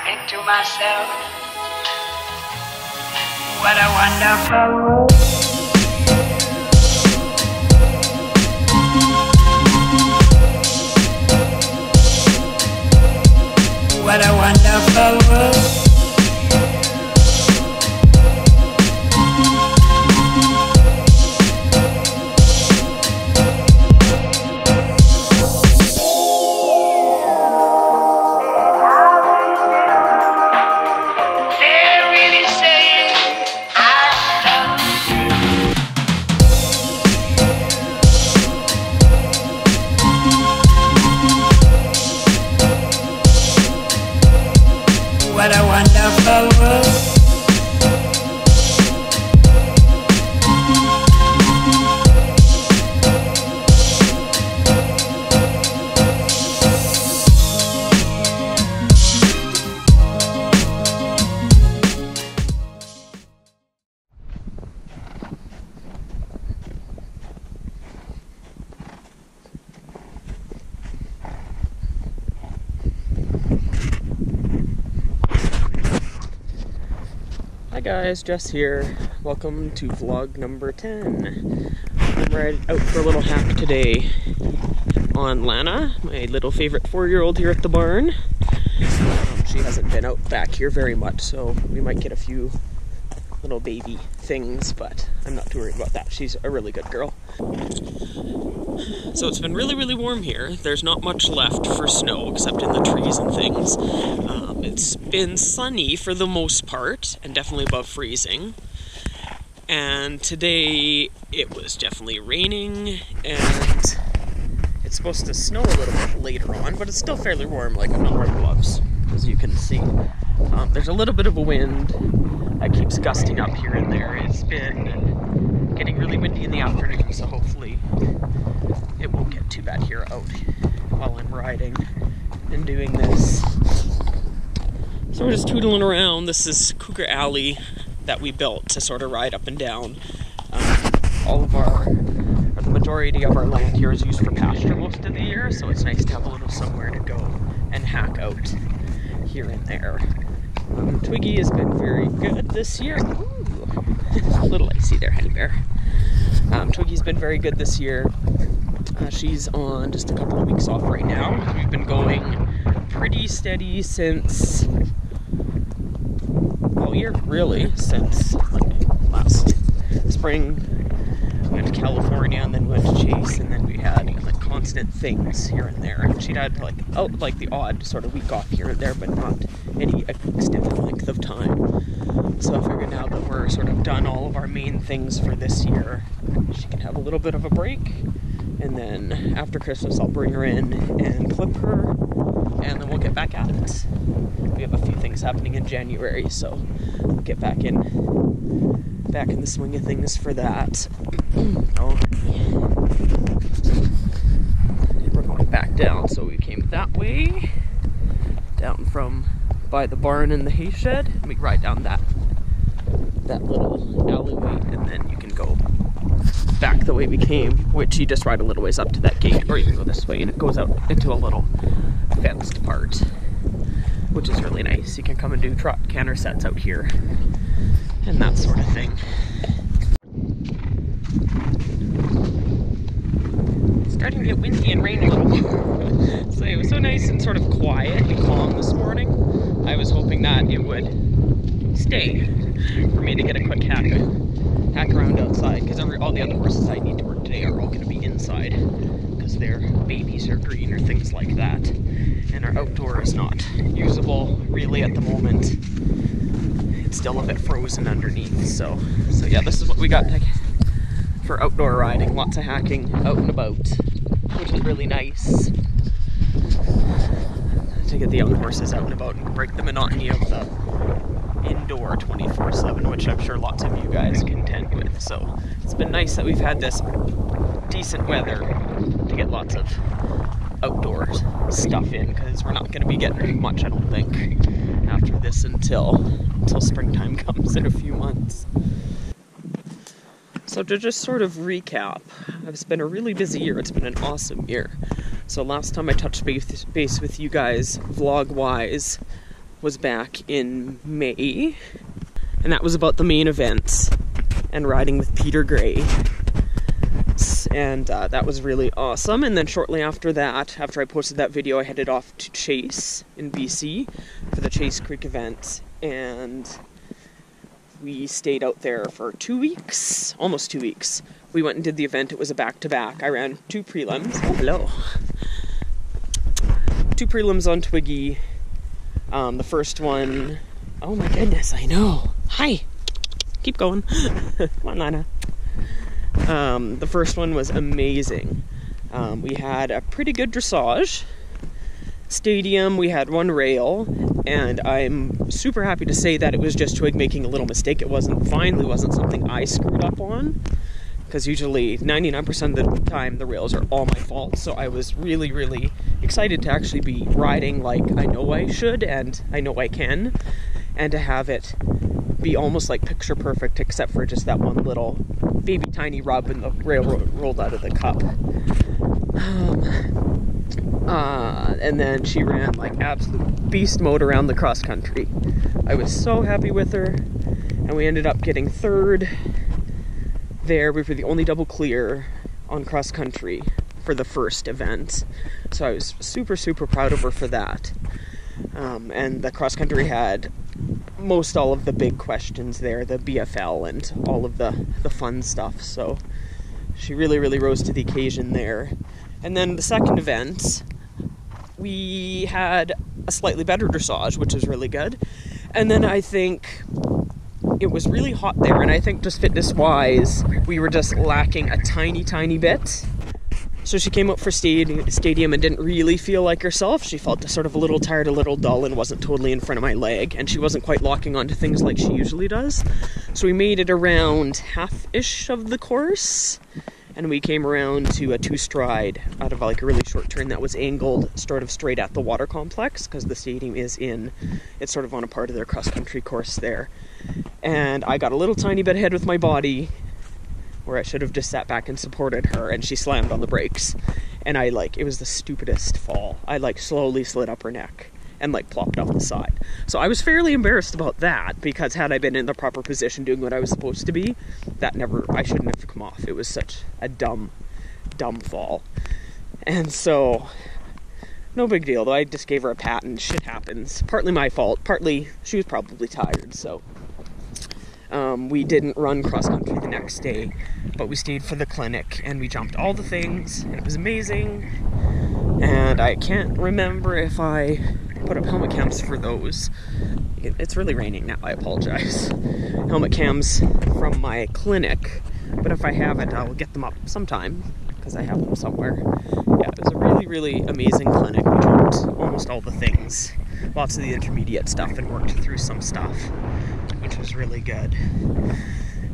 think to myself, what a wonderful world. What a wonderful world. What a wonderful world. Hi guys, Jess here. Welcome to vlog number 10. I'm out for a little hack today on Lana, my little favorite 4-year-old here at the barn. She hasn't been out back here very much, so we might get a few little baby things, but I'm not too worried about that. She's a really good girl. So it's been really warm here. There's not much left for snow except in the trees and things. It's been sunny for the most part and definitely above freezing. And today it was definitely raining and it's supposed to snow a little bit later on, but it's still fairly warm. Like, I'm not wearing gloves, as you can see. There's a little bit of a wind that keeps gusting up here and there. It's been getting really windy in the afternoon, so hopefully it won't get too bad here out while I'm riding and doing this. So we're just tootling around. This is Cougar Alley that we built to sort of ride up and down. The majority of our land here is used for pasture most of the year, so it's nice to have a little somewhere to go and hack out here and there. Twiggy has been very good this year. Ooh, a little icy there, honey bear. Twiggy's been very good this year. She's on just a couple of weeks off right now. We've been going pretty steady since all year, really, since like last spring. We went to California and then went to Chase, and then we had like constant things here and there. She'd had like the odd sort of week off here and there, but not any extended length of time. So I figured now that we're sort of done all of our main things for this year, she can have a little bit of a break. And then after Christmas, I'll bring her in and clip her, and then we'll get back at it. We have a few things happening in January, so we'll get back in the swing of things for that. Oh, we're going back down, so we came that way, down from by the barn and the hay shed, and we ride down that little alleyway, and then you can go back the way we came, which you just ride a little ways up to that gate, or you can go this way and it goes out into a little fenced part, which is really nice. You can come and do trot canter sets out here and that sort of thing. It's starting to get windy and rain a little more. So it was so nice and sort of quiet and calm this morning. I was hoping that it would stay for me to get a quick hack around outside, because all the other horses I need to work today are all going to be inside because their babies are green or things like that, and our outdoor is not usable really at the moment. It's still a bit frozen underneath, so yeah, this is what we got for outdoor riding. Lots of hacking out and about, which is really nice to get the young horses out and about and break the monotony of the indoor 24/7, which I'm sure lots of you guys contend with. So it's been nice that we've had this decent weather to get lots of outdoor stuff in, because we're not going to be getting much, I don't think, after this until springtime comes in a few months. So to just sort of recap, it's been a really busy year. It's been an awesome year. So last time I touched base with you guys vlog-wise, was back in May, and that was about the main event and riding with Peter Gray. And that was really awesome. And then shortly after that, after I posted that video, I headed off to Chase in BC for the Chase Creek event, and we stayed out there for 2 weeks, almost 2 weeks. We went and did the event. It was a back-to-back. I ran 2 prelims. Oh, hello. 2 prelims on Twiggy. The first one, oh my goodness, I know. Hi. Keep going. Come on, Lana. The first one was amazing. We had a pretty good dressage. Stadium, we had 1 rail, and I'm super happy to say that it was just Twig making a little mistake. It wasn't something I screwed up on, because usually 99% of the time the rails are all my fault. So I was really, really excited to actually be riding like I know I should and I know I can, and to have it be almost like picture perfect, except for just that one little baby tiny rub and the rail rolled out of the cup. And then she ran like absolute beast mode around the cross country. I was so happy with her, and we ended up getting 3rd there. We were the only double clear on cross country for the first event, so I was super, super proud of her for that. And the cross country had most all of the big questions there, the BFL and all of the fun stuff, so she really, really rose to the occasion there. And then the second event, we had a slightly better dressage, which was really good. And then I think it was really hot there, and I think just fitness-wise, we were just lacking a tiny, tiny bit. So she came up for stadium and didn't really feel like herself. She felt sort of a little tired, a little dull, and wasn't totally in front of my leg. And she wasn't quite locking onto things like she usually does. So we made it around half-ish of the course. And we came around to a 2-stride out of like a really short turn that was angled sort of straight at the water complex, because the stadium it's sort of on a part of their cross-country course there. And I got a little tiny bit ahead with my body, where I should have just sat back and supported her, and she slammed on the brakes. And it was the stupidest fall. I slowly slid up her neck and plopped off the side. So I was fairly embarrassed about that, because had I been in the proper position doing what I was supposed to be, I shouldn't have come off. It was such a dumb fall. And so, no big deal, though. I just gave her a pat, and shit happens. Partly my fault, partly she was probably tired, so. We didn't run cross-country the next day, but we stayed for the clinic, and we jumped all the things, and it was amazing. And I can't remember if I put up helmet cams for those. It's really raining now, I apologize. Helmet cams from my clinic, but if I haven't, I will get them up sometime, because I have them somewhere. Yeah, it was a really, really amazing clinic. We jumped almost all the things, lots of the intermediate stuff, and worked through some stuff, which was really good.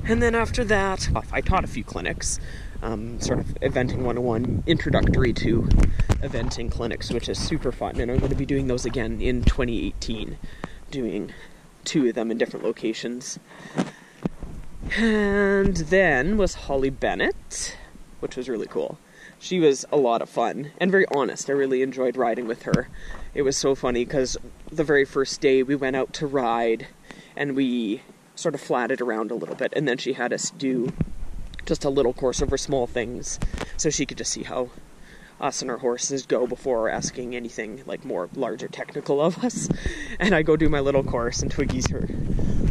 And then after that, I taught a few clinics, sort of eventing 101, introductory to eventing clinics, which is super fun, and I'm going to be doing those again in 2018, doing 2 of them in different locations. And then was Holly Bennett, which was really cool. She was a lot of fun, and very honest. I really enjoyed riding with her. It was so funny, because the very first day we went out to ride, and we sort of flatted around a little bit, and then she had us do just a little course over small things, so she could just see how us and our horses go before asking anything more larger technical of us. And I go do my little course, and Twiggy's her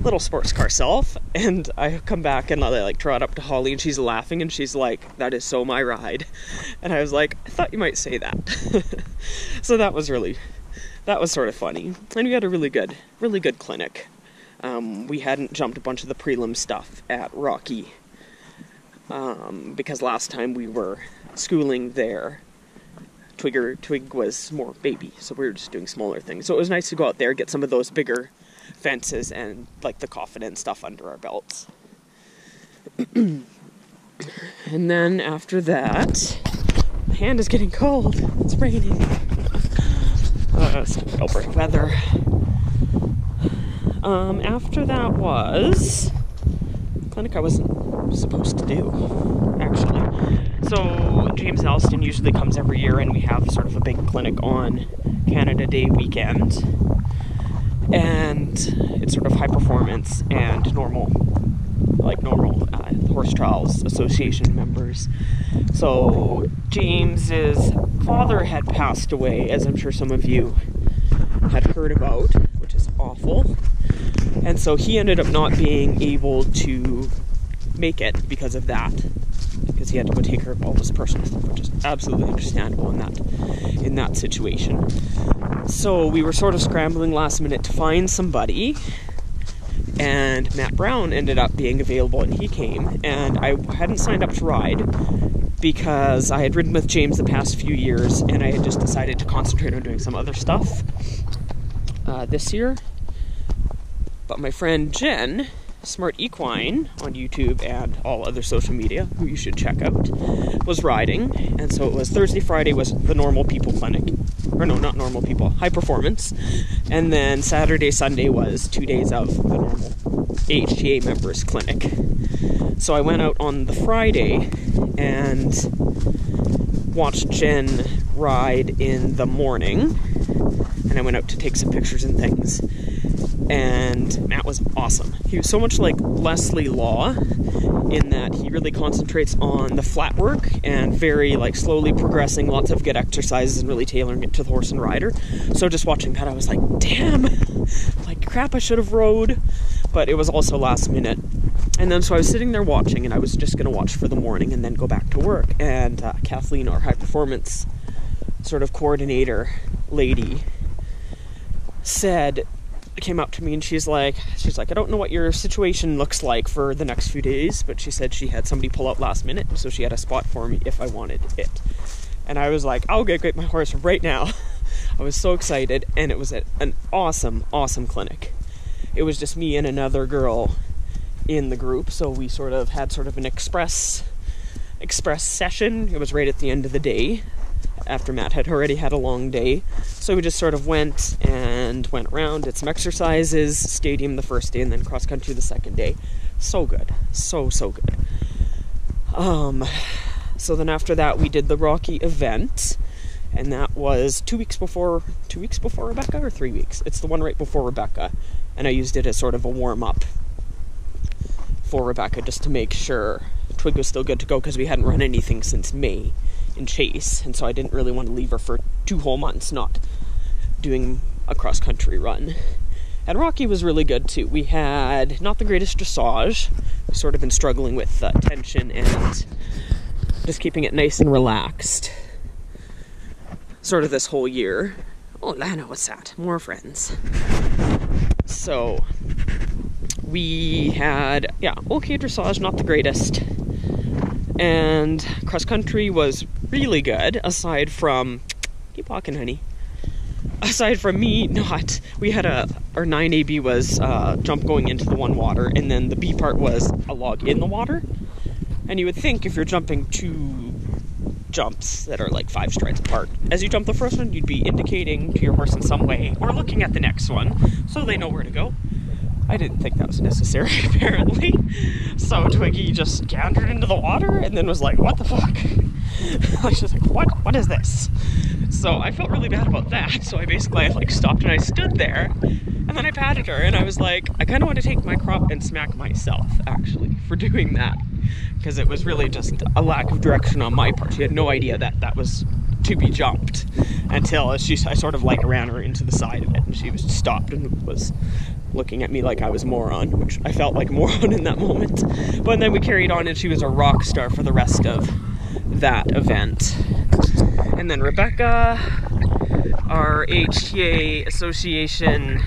little sports car self, and I come back and I trot up to Holly, and she's laughing, and she's like, "That is so my ride." And I was like, "I thought you might say that." So that was sort of funny, and we had a really good clinic. We hadn't jumped a bunch of the prelim stuff at Rocky, because last time we were schooling there, Twig was more baby, so we were just doing smaller things. So it was nice to go out there, get some of those bigger fences and the confident stuff under our belts. And then after that, my hand is getting cold. It's raining. It's Alberta weather. After that was clinic I wasn't supposed to do, actually. So James Alston usually comes every year, and we have sort of a big clinic on Canada Day weekend. and it's sort of high performance and normal horse trials association members. So James's father had passed away, as I'm sure some of you had heard about, which is awful. And so he ended up not being able to make it because of that, because he had to go take care of all his personal stuff, which is absolutely understandable in that situation. So we were sort of scrambling last minute to find somebody, and Matt Brown ended up being available, and he came, and I hadn't signed up to ride because I had ridden with James the past few years, and I had just decided to concentrate on doing some other stuff this year. But my friend Jen, Smart Equine on YouTube and all other social media, who you should check out, was riding. And so it was Thursday, Friday was the normal people clinic. Or no, not normal people, high performance. And then Saturday, Sunday was 2 days of the normal HTA members clinic. So I went out on the Friday and watched Jen ride in the morning. And I went out to take some pictures and things. And Matt was awesome. He was so much like Leslie Law in that he really concentrates on the flat work and very slowly progressing, lots of good exercises and really tailoring it to the horse and rider. So just watching that, I was like, damn, crap, I should have rode. But it was also last minute. And then so I was sitting there watching, and I was just going to watch for the morning and then go back to work. And Kathleen, our high performance sort of coordinator lady, came up to me, and she's like, I don't know what your situation looks like for the next few days, but she said she had somebody pull out last minute, so she had a spot for me if I wanted it. And I was like, I'll go get my horse right now. I was so excited, and it was an awesome clinic. It was just me and another girl in the group, so we had an express session. It was right at the end of the day, after Matt had already had a long day. So we just sort of went around, did some exercises, stadium the first day, and then cross country the second day. So good. So good. So then after that, we did the Rocky event, and that was 2 weeks before Rebecca, or 3 weeks? It's the one right before Rebecca, and I used it as sort of a warm-up for Rebecca, just to make sure Twig was still good to go, because we hadn't run anything since May in Chase, and so I didn't really want to leave her for 2 whole months not doing a cross-country run. And Rocky was really good too. We had not the greatest dressage. We've sort of been struggling with tension and just keeping it nice and relaxed sort of this whole year. Oh, Lana, what's that? More friends. So we had, okay dressage, not the greatest. And cross-country was really good, aside from, keep walking, honey. Aside from me we had our 9AB was jump going into the one water, and then the B part was a log in the water. And you would think if you're jumping 2 jumps that are 5 strides apart, as you jump the first one, you'd be indicating to your horse in some way, or looking at the next one, so they know where to go. I didn't think that was necessary, apparently. So Twiggy just gandered into the water and then was like, what the fuck? She's like, what is this? So I felt really bad about that. So I basically stopped and I stood there, and then I patted her, and I was like, I kind of want to take my crop and smack myself, actually, for doing that. Because it was really just a lack of direction on my part. She had no idea that was to be jumped until I sort of ran her into the side of it, and she was stopped and was looking at me like I was a moron, which I felt like a moron in that moment. But then we carried on, and she was a rock star for the rest of that event. And then Rebecca, our HTA association,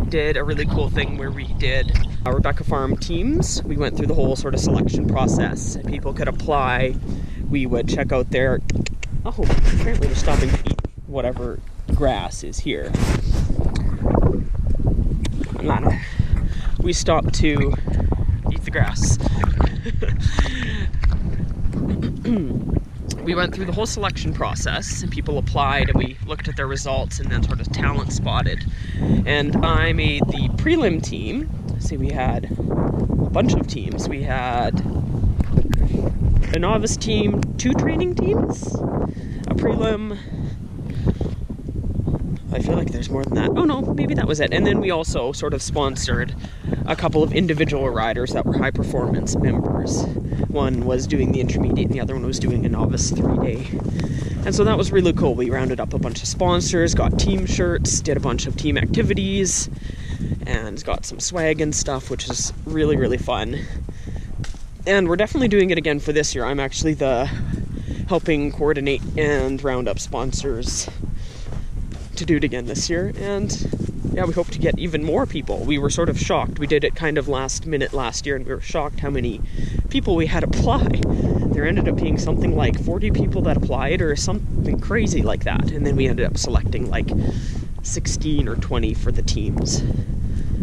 did a really cool thing where we did Rebecca Farm teams. We went through the whole sort of selection process. People could apply. We would check out their... Oh, apparently they're stopping to eat whatever grass is here. We stopped to eat the grass. We went through the whole selection process, and people applied, and we looked at their results and then sort of talent spotted. And I made the prelim team. See, we had a bunch of teams. We had a novice team, 2 training teams, a prelim, I feel like there's more than that. Oh no, maybe that was it. And then we also sort of sponsored a couple of individual riders that were high performance members. One was doing the intermediate and the other one was doing a novice 3-day. And so that was really cool. We rounded up a bunch of sponsors, got team shirts, did a bunch of team activities, and got some swag and stuff, which is really, really fun. And we're definitely doing it again for this year. I'm actually helping coordinate and round up sponsors to do it again this year. And yeah, we hope to get even more people. We were sort of shocked. We did it kind of last minute last year, and we were shocked how many people we had apply. There ended up being something like 40 people that applied or something crazy like that. And then we ended up selecting like 16 or 20 for the teams.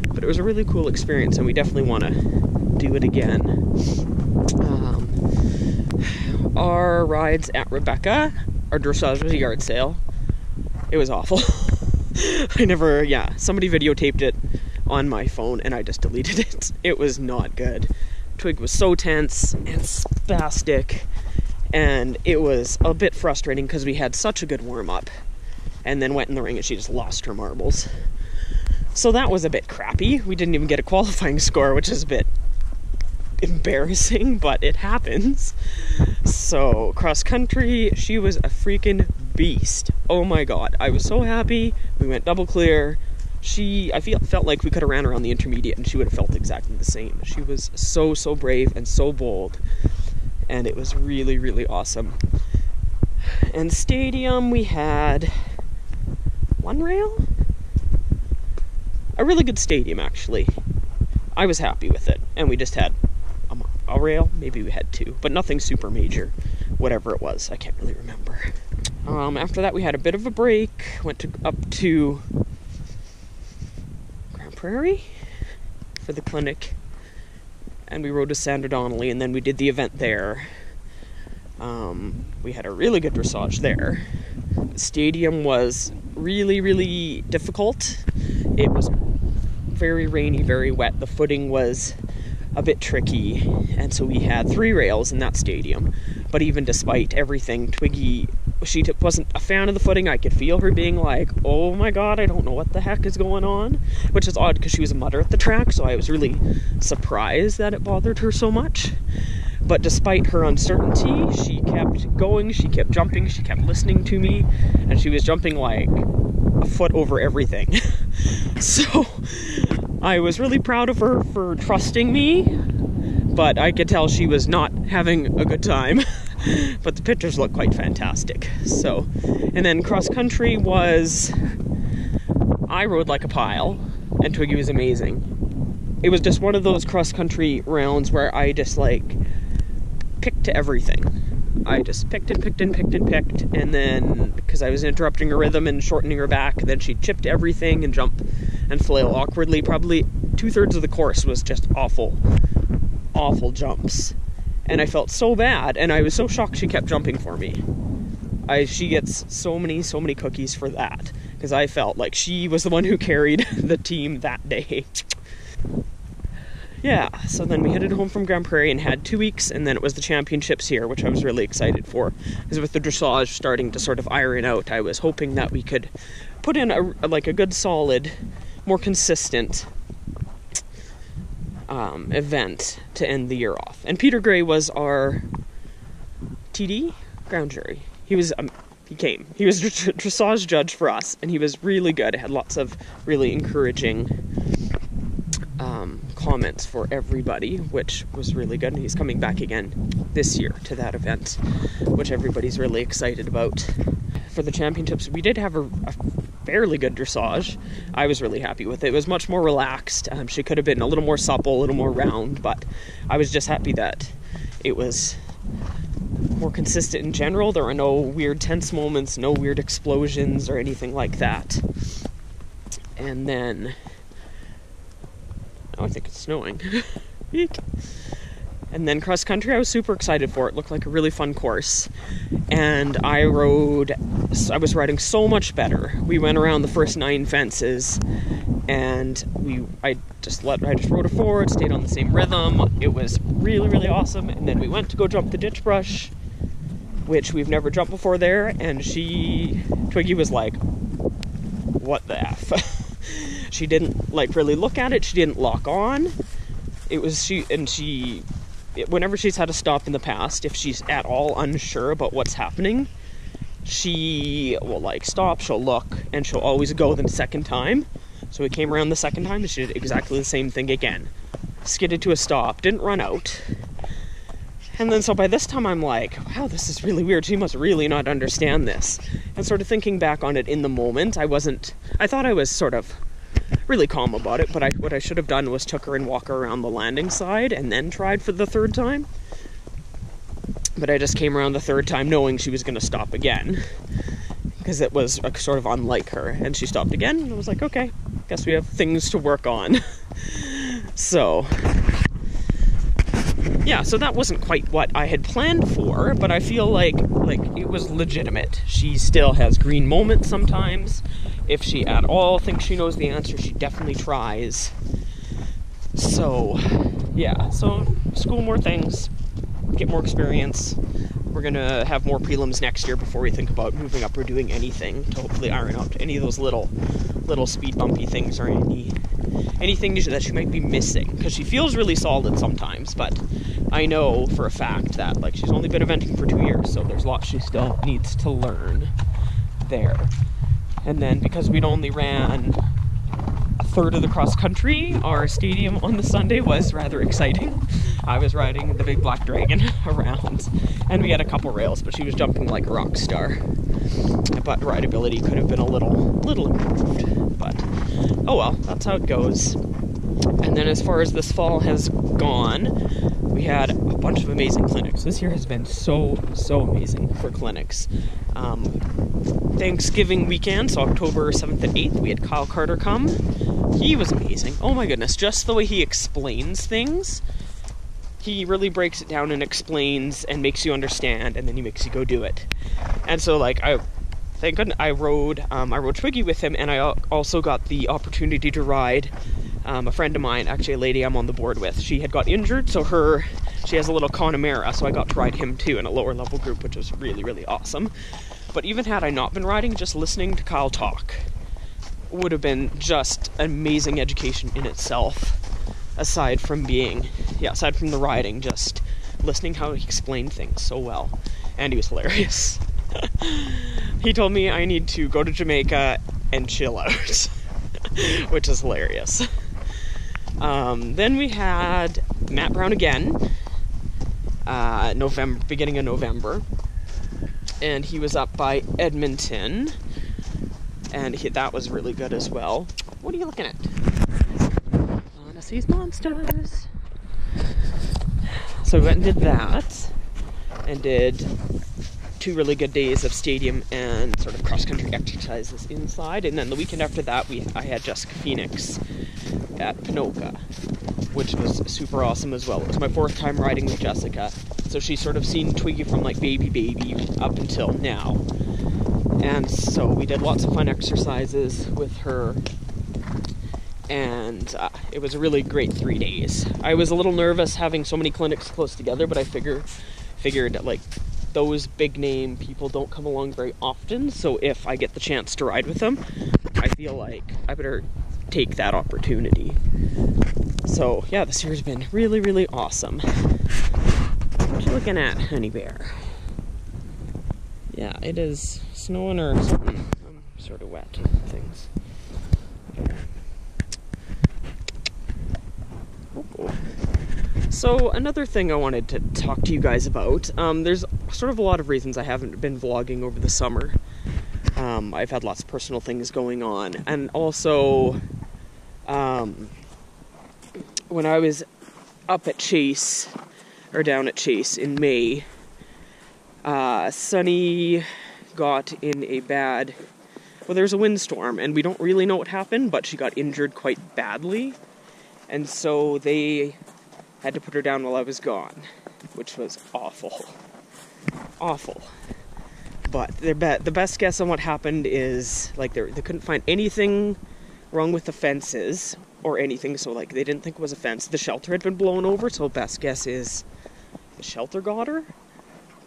But it was a really cool experience, and we definitely want to do it again. Our rides at Rebecca, our dressage was a yard sale. It was awful. Somebody videotaped it on my phone and I just deleted it. It was not good. Twig was so tense and spastic, and it was a bit frustrating because we had such a good warm-up and then went in the ring and she just lost her marbles. So that was a bit crappy. We didn't even get a qualifying score, which is a bit embarrassing, but it happens. So cross country, she was a freaking beast. Oh my god, I was so happy. We went double clear. I felt like we could have ran around the intermediate and she would have felt exactly the same. She was so brave and so bold, and it was really, really awesome. And stadium, we had one rail? A really good stadium, actually. I was happy with it, and we just had a rail. Maybe we had two, but nothing super major. Whatever it was, I can't really remember. After that, we had a bit of a break. Went up to Prairie for the clinic, and we rode to Sandra Donnelly, and then we did the event there. We had a really good dressage there. The stadium was really, really difficult. It was very rainy, very wet. The footing was a bit tricky, and so we had 3 rails in that stadium. But even despite everything, Twiggy, she wasn't a fan of the footing. I could feel her being like, oh my god, I don't know what the heck is going on, which is odd because she was a mudder at the track, so I was really surprised that it bothered her so much. But despite her uncertainty, she kept going, she kept jumping, she kept listening to me, and she was jumping like a foot over everything. So I was really proud of her for trusting me, but I could tell she was not having a good time. But the pictures look quite fantastic. So, and then cross country was, I rode like a pile, and Twiggy was amazing. It was just one of those cross country rounds where I just like picked to everything. I just picked and picked and picked and picked, and then because I was interrupting her rhythm and shortening her back, then she chipped everything and jumped and flail awkwardly. Probably 2/3 of the course was just awful jumps, and I felt so bad, and I was so shocked she kept jumping for me. She gets so many cookies for that, because I felt like she was the one who carried the team that day. Yeah, so then we headed home from Grand Prairie and had 2 weeks, and then it was the championships here, which I was really excited for, because with the dressage starting to sort of iron out, I was hoping that we could put in a good solid, more consistent event to end the year off. And Peter Gray was our TD ground jury. He was a dressage judge for us, and he was really good. It had lots of really encouraging comments for everybody, which was really good, and he's coming back again this year to that event, which everybody's really excited about. For the championships, we did have a fairly good dressage. I was really happy with it. It was much more relaxed. She could have been a little more supple, a little more round, but I was just happy that it was more consistent in general. There were no weird tense moments, no weird explosions or anything like that. And then I think it's snowing. And then cross country, I was super excited for. It looked like a really fun course, and I was riding so much better. We went around the first 9 fences, and I just rode it forward, stayed on the same rhythm. It was really, really awesome. And then we went to go jump the ditch brush, which we've never jumped before there, and Twiggy was like, what the F? She didn't, like, really look at it. She didn't lock on. It was whenever she's had to stop in the past, if she's at all unsure about what's happening, she will, like, stop, she'll look, and she'll always go the second time. So we came around the second time, and she did exactly the same thing again. Skidded to a stop, didn't run out. And then so by this time I'm like, wow, this is really weird. She must really not understand this. And sort of thinking back on it in the moment, I thought I was sort of really calm about it, but what I should have done was took her and walk her around the landing side and then tried for the third time. But I just came around the third time knowing she was going to stop again, because it was sort of unlike her. And she stopped again, and I was like, okay, guess we have things to work on. So yeah, so that wasn't quite what I had planned for, but I feel like it was legitimate. She still has green moments sometimes. If she at all thinks she knows the answer, she definitely tries. So, yeah, so school more things, get more experience. We're gonna have more prelims next year before we think about moving up or doing anything to hopefully iron out any of those little speed bumpy things or anything that she might be missing, because she feels really solid sometimes, but I know for a fact that, like, she's only been eventing for 2 years, so there's lots she still needs to learn there. And then because we'd only ran a third of the cross country, our stadium on the Sunday was rather exciting. I was riding the big black dragon around, and we had a couple rails, but she was jumping like a rock star. But rideability could have been a little improved, but oh well, that's how it goes. And then as far as this fall has gone, we had a bunch of amazing clinics. This year has been so amazing for clinics. Thanksgiving weekend, so October 7th and 8th, we had Kyle Carter come. He was amazing. Oh my goodness, just the way he explains things. He really breaks it down and explains and makes you understand, and then he makes you go do it. And so, like, thank goodness I rode Twiggy with him, and I also got the opportunity to ride a friend of mine, actually a lady I'm on the board with. She had got injured, so she has a little Connemara, so I got to ride him too in a lower level group, which was really, really awesome. But even had I not been riding, just listening to Kyle talk would have been just an amazing education in itself. Aside from the riding, just listening how he explained things so well. And he was hilarious. He told me I need to go to Jamaica and chill out, which is hilarious. Then we had Matt Brown again, beginning of November, and he was up by Edmonton, and that was really good as well. What are you looking at? These monsters. So we went and did that, and did 2 really good days of stadium and sort of cross-country exercises inside, and then the weekend after that I had Jessica Phoenix at Pinoca, which was super awesome as well. It was my 4th time riding with Jessica, so she's sort of seen Twiggy from like baby up until now, and so we did lots of fun exercises with her. And it was a really great 3 days. I was a little nervous having so many clinics close together, but I figured like those big name people don't come along very often, so if I get the chance to ride with them, I feel like I better take that opportunity. So yeah, this year's been really, really awesome. What you looking at, honey bear? Yeah, it is snowing or something. I'm sort of wet and things. So another thing I wanted to talk to you guys about, there's sort of a lot of reasons I haven't been vlogging over the summer. I've had lots of personal things going on, and also when I was up at Chase, or down at Chase in May, Sunny got in a bad, well, there was a windstorm, and we don't really know what happened, but she got injured quite badly, and so they had to put her down while I was gone, which was awful. Awful. But the best guess on what happened is, like, they couldn't find anything wrong with the fences or anything, so, like, they didn't think it was a fence. The shelter had been blown over, so best guess is the shelter got her.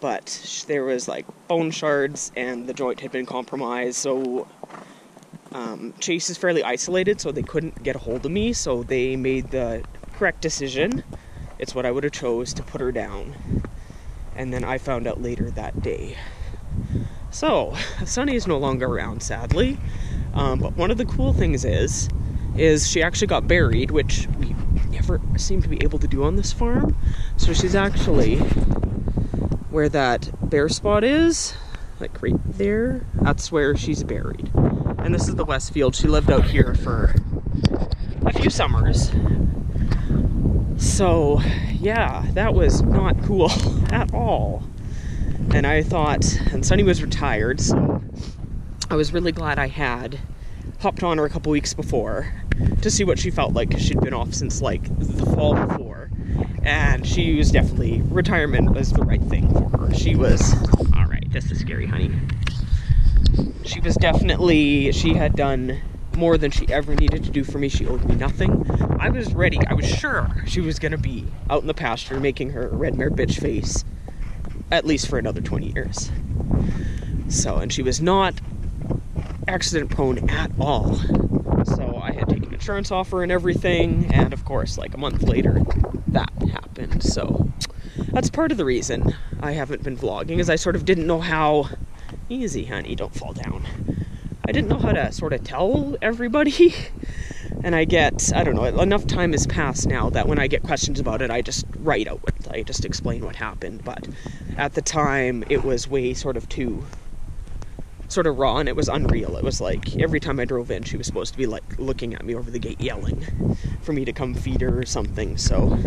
But there was, like, bone shards, and the joint had been compromised, so Chase is fairly isolated, so they couldn't get a hold of me, so they made the correct decision. It's what I would have chose, to put her down. And then I found out later that day. So, Sunny is no longer around, sadly. But one of the cool things is she actually got buried, which we never seem to be able to do on this farm. So she's actually where that bare spot is, like right there, that's where she's buried. And this is the West Field. She lived out here for a few summers. So, yeah, that was not cool at all. And I thought, and Sunny was retired, so I was really glad I had hopped on her a couple weeks before to see what she felt like, because she'd been off since like the fall before. And she was definitely, retirement was the right thing for her. She was, alright, this is scary, honey. She was definitely, she had done more than she ever needed to do for me. She owed me nothing. I was ready, I was sure she was going to be out in the pasture making her red mare bitch face at least for another 20 years. So, and she was not accident prone at all. So I had taken insurance off her and everything, and of course, like a month later, that happened. So that's part of the reason I haven't been vlogging, is I sort of didn't know how, easy honey, don't fall down. I didn't know how to sort of tell everybody. And I don't know, enough time has passed now that when I get questions about it, I just write out I just explain what happened. But at the time, it was way sort of too sort of raw, and it was unreal. It was like every time I drove in, she was supposed to be like looking at me over the gate yelling for me to come feed her or something. So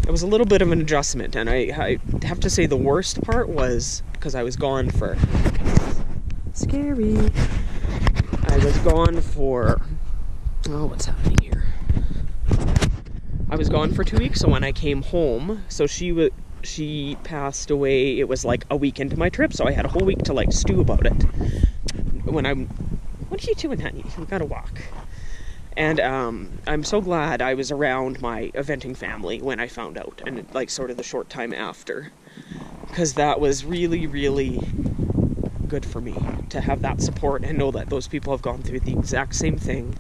it was a little bit of an adjustment. And I have to say the worst part was because I was gone for scary. I was gone for, oh, what's happening here? I was gone for 2 weeks, so when I came home, so she passed away, it was like a week into my trip, so I had a whole week to like stew about it. What are you doing, honey? We gotta walk. And I'm so glad I was around my eventing family when I found out, and like sort of the short time after, because that was really, really good for me to have that support and know that those people have gone through the exact same thing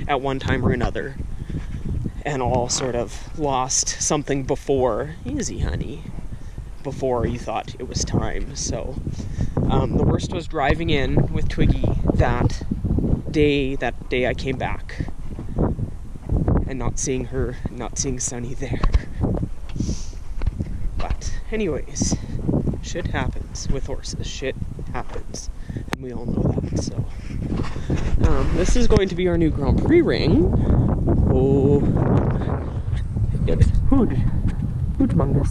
at one time or another, and all sort of lost something before, easy honey, before you thought it was time. So the worst was driving in with Twiggy that day I came back and not seeing her, not seeing Sunny there. But anyways, shit happens with horses, shit happens, and we all know that. So this is going to be our new Grand Prix ring. Oh, it's huge mungus.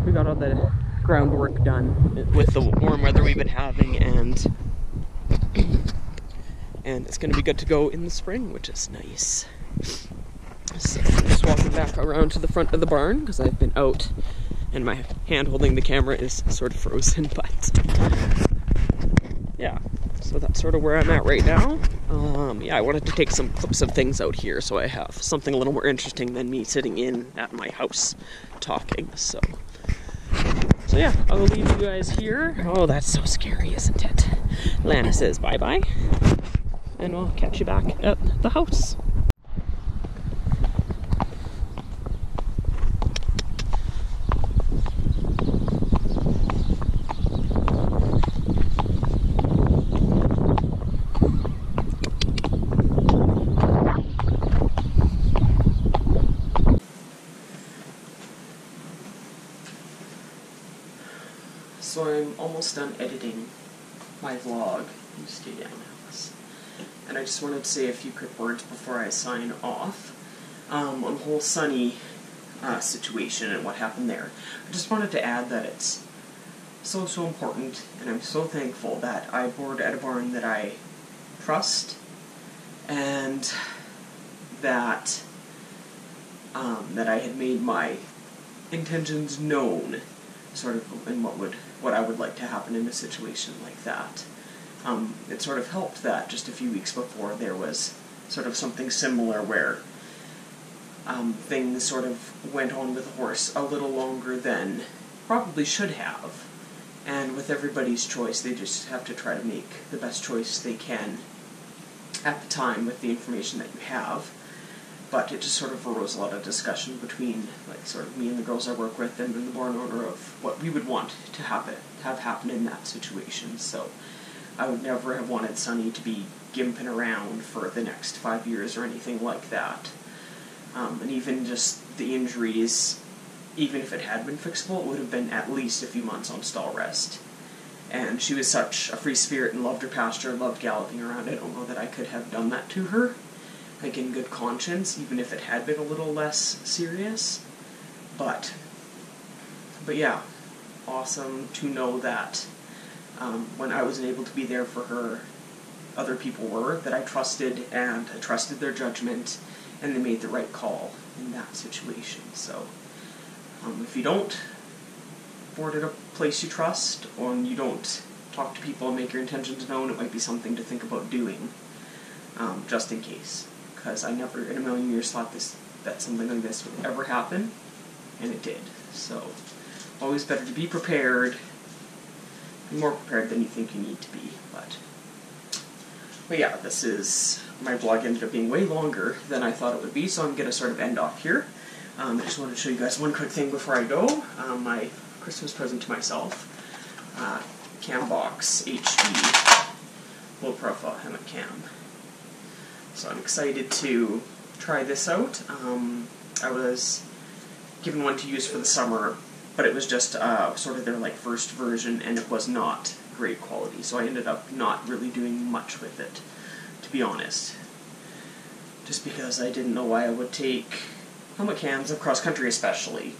We got all the groundwork done with the warm weather we've been having, and it's going to be good to go in the spring, which is nice. So I'm just walking back around to the front of the barn because I've been out and my hand holding the camera is sort of frozen, but yeah, so that's sort of where I'm at right now. Yeah, I wanted to take some clips of things out here so I have something a little more interesting than me sitting in at my house talking. So yeah, I'll leave you guys here. Oh, that's so scary, isn't it? Lana says bye-bye, and we'll catch you back at the house. So I'm almost done editing my vlog. You stay down, Alice. And I just wanted to say a few quick words before I sign off on the whole Sunny situation and what happened there. I just wanted to add that it's so important, and I'm so thankful that I board at a barn that I trust, and that that I had made my intentions known, sort of in what I would like to happen in a situation like that. It sort of helped that just a few weeks before there was sort of something similar where things sort of went on with the horse a little longer than probably should have, And with everybody's choice, they just have to try to make the best choice they can at the time with the information that you have. But it just sort of arose a lot of discussion between, like, sort of me and the girls I work with and then the barn owner of what we would want to have happen in that situation. So I would never have wanted Sunny to be gimping around for the next 5 years or anything like that. And even just the injuries, even if it had been fixable, it would have been at least a few months on stall rest. And she was such a free spirit and loved her pasture, loved galloping around. I don't know that I could have done that to her, like in good conscience, even if it had been a little less serious. But yeah, awesome to know that when I wasn't able to be there for her, other people were, that I trusted, and I trusted their judgment, and they made the right call in that situation. So if you don't board at a place you trust, or you don't talk to people and make your intentions known, it might be something to think about doing, just in case. Because I never in a million years thought that something like this would ever happen, and it did. So always better to be prepared, more prepared than you think you need to be. But yeah, my blog ended up being way longer than I thought it would be, so I'm going to sort of end off here. I just wanted to show you guys one quick thing before I go. My Christmas present to myself, Cam Box HD low profile hammock cam. So I'm excited to try this out. I was given one to use for the summer, but it was just sort of their first version, and it was not great quality, so I ended up not really doing much with it, to be honest. Just because I didn't know why I would take helmet cams of cross country, especially,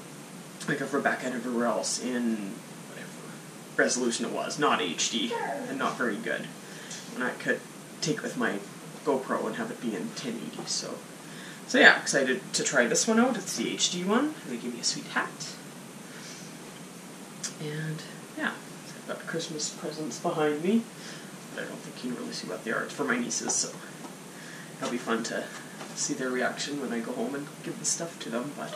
like of Rebecca and everywhere else, in whatever resolution it was, not HD, and not very good, and I could take with my GoPro and have it be in 1080, so yeah, excited to try this one out. It's the HD one. They gave me a sweet hat, and yeah, I've got Christmas presents behind me, but I don't think you can really see what they are. It's for my nieces, so it'll be fun to see their reaction when I go home and give the stuff to them. But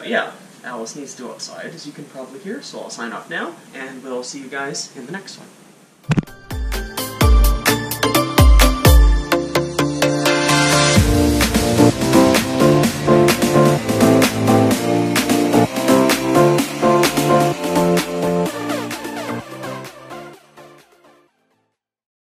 yeah, Alice needs to go outside, as you can probably hear, so I'll sign off now, and we'll see you guys in the next one.